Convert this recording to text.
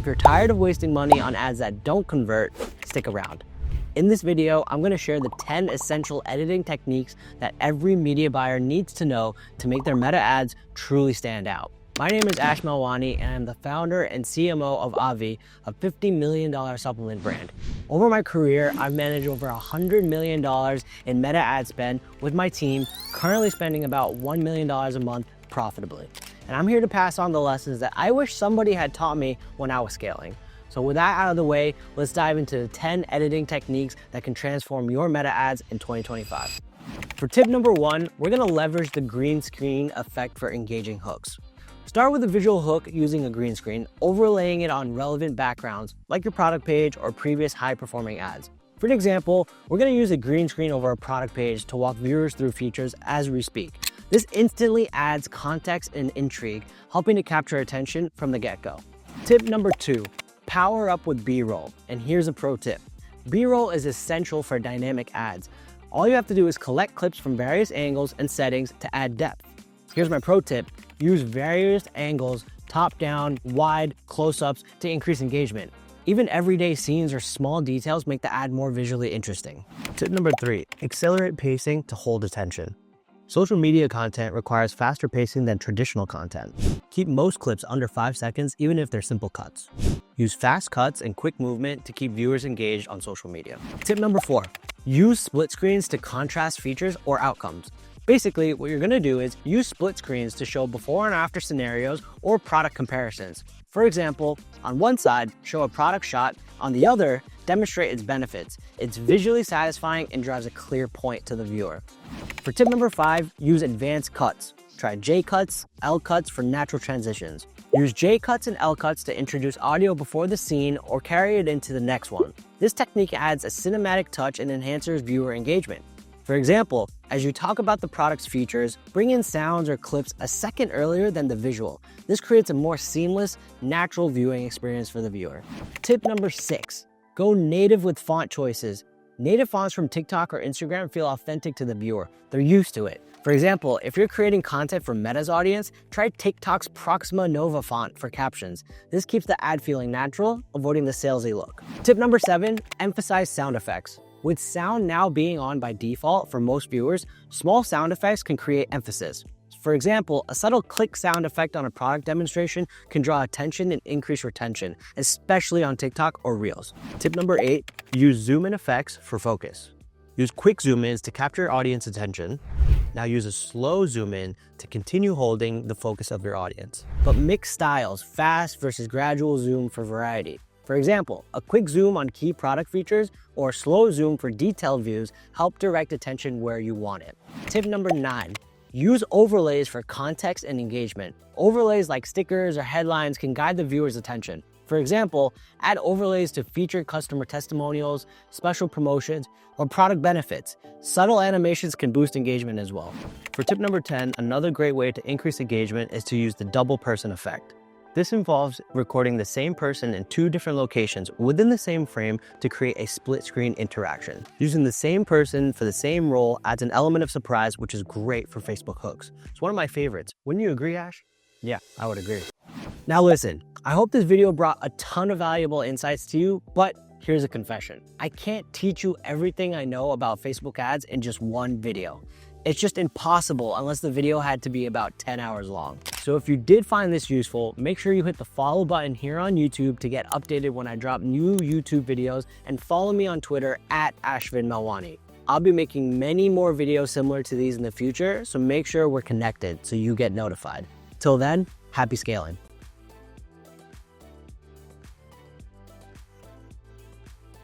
If you're tired of wasting money on ads that don't convert, stick around. In this video, I'm going to share the 10 essential editing techniques that every media buyer needs to know to make their meta ads truly stand out. My name is Ashvin Melwani, and I'm the founder and CMO of Obvi, a $50 million supplement brand. Over my career, I've managed over $100 million in meta ad spend with my team, currently spending about $1 million a month profitably. And I'm here to pass on the lessons that I wish somebody had taught me when I was scaling. So with that out of the way, let's dive into the 10 editing techniques that can transform your meta ads in 2025. For tip number 1, we're going to leverage the green screen effect for engaging hooks. Start with a visual hook using a green screen, overlaying it on relevant backgrounds like your product page or previous high-performing ads. For an example, we're going to use a green screen over a product page to walk viewers through features as we speak. This instantly adds context and intrigue, helping to capture attention from the get-go. Tip number 2, power up with B-roll. And here's a pro tip. B-roll is essential for dynamic ads. All you have to do is collect clips from various angles and settings to add depth. Here's my pro tip. Use various angles, top down, wide, close-ups to increase engagement. Even everyday scenes or small details make the ad more visually interesting. Tip number 3, accelerate pacing to hold attention. Social media content requires faster pacing than traditional content. Keep most clips under 5 seconds, even if they're simple cuts. Use fast cuts and quick movement to keep viewers engaged on social media. Tip number 4, use split screens to contrast features or outcomes. Basically, what you're gonna do is use split screens to show before and after scenarios or product comparisons. For example, on one side, show a product shot, on the other, demonstrate its benefits. It's visually satisfying and drives a clear point to the viewer. For tip number 5, use advanced cuts. Try J cuts, L cuts for natural transitions. Use J cuts and L cuts to introduce audio before the scene or carry it into the next one. This technique adds a cinematic touch and enhances viewer engagement. For example, as you talk about the product's features, bring in sounds or clips a second earlier than the visual. This creates a more seamless, natural viewing experience for the viewer. Tip number 6, go native with font choices. Native fonts from TikTok or Instagram feel authentic to the viewer. They're used to it. For example, if you're creating content for Meta's audience, try TikTok's Proxima Nova font for captions. This keeps the ad feeling natural, avoiding the salesy look. Tip number 7, emphasize sound effects. With sound now being on by default for most viewers, small sound effects can create emphasis. For example, a subtle click sound effect on a product demonstration can draw attention and increase retention, especially on TikTok or Reels. Tip number 8, use zoom in effects for focus. Use quick zoom ins to capture audience attention. Now use a slow zoom in to continue holding the focus of your audience. But mix styles, fast versus gradual zoom for variety. For example, a quick zoom on key product features or slow zoom for detailed views help direct attention where you want it. Tip number 9, use overlays for context and engagement. Overlays like stickers or headlines can guide the viewer's attention. For example, add overlays to featured customer testimonials, special promotions, or product benefits. Subtle animations can boost engagement as well. For tip number 10, another great way to increase engagement is to use the double person effect. This involves recording the same person in 2 different locations within the same frame to create a split screen interaction. Using the same person for the same role adds an element of surprise, which is great for Facebook hooks. It's one of my favorites. Wouldn't you agree, Ash? Yeah, I would agree. Now listen, I hope this video brought a ton of valuable insights to you, but here's a confession. I can't teach you everything I know about Facebook ads in just one video. It's just impossible unless the video had to be about 10 hours long. So if you did find this useful, make sure you hit the follow button here on YouTube to get updated when I drop new YouTube videos, and follow me on Twitter at Ashvin Melwani. I'll be making many more videos similar to these in the future, so make sure we're connected so you get notified. Till then, happy scaling.